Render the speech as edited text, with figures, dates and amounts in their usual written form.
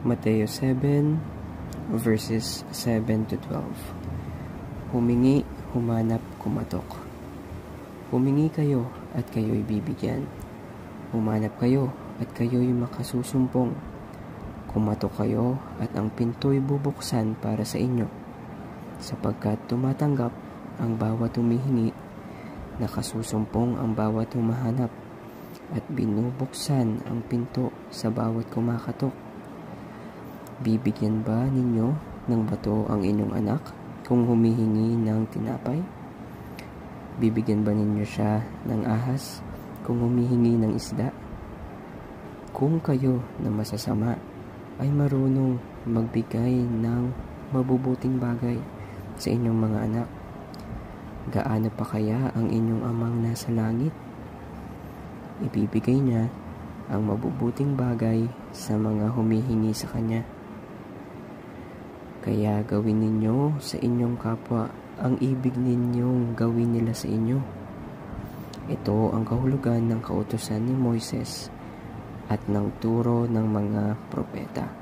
Mateo 7 verses 7 to 12. Humingi, humanap, kumatok. Humingi kayo at kayo'y bibigyan. Humanap kayo at kayo'y makasusumpong. Kumatok kayo at ang pinto'y bubuksan para sa inyo. Sapagkat tumatanggap ang bawat humihingi, nakasusumpong ang bawat humahanap, at binubuksan ang pinto sa bawat kumakatok. Bibigyan ba ninyo ng bato ang inyong anak kung humihingi ng tinapay? Bibigyan ba ninyo siya ng ahas kung humihingi ng isda? Kung kayo na masasama ay marunong magbigay ng mabubuting bagay sa inyong mga anak, gaano pa kaya ang inyong amang nasa langit? Ibibigay niya ang mabubuting bagay sa mga humihingi sa kanya. Kaya gawin ninyo sa inyong kapwa ang ibig ninyong gawin nila sa inyo. Ito ang kahulugan ng kautusan ni Moises at ng turo ng mga propeta.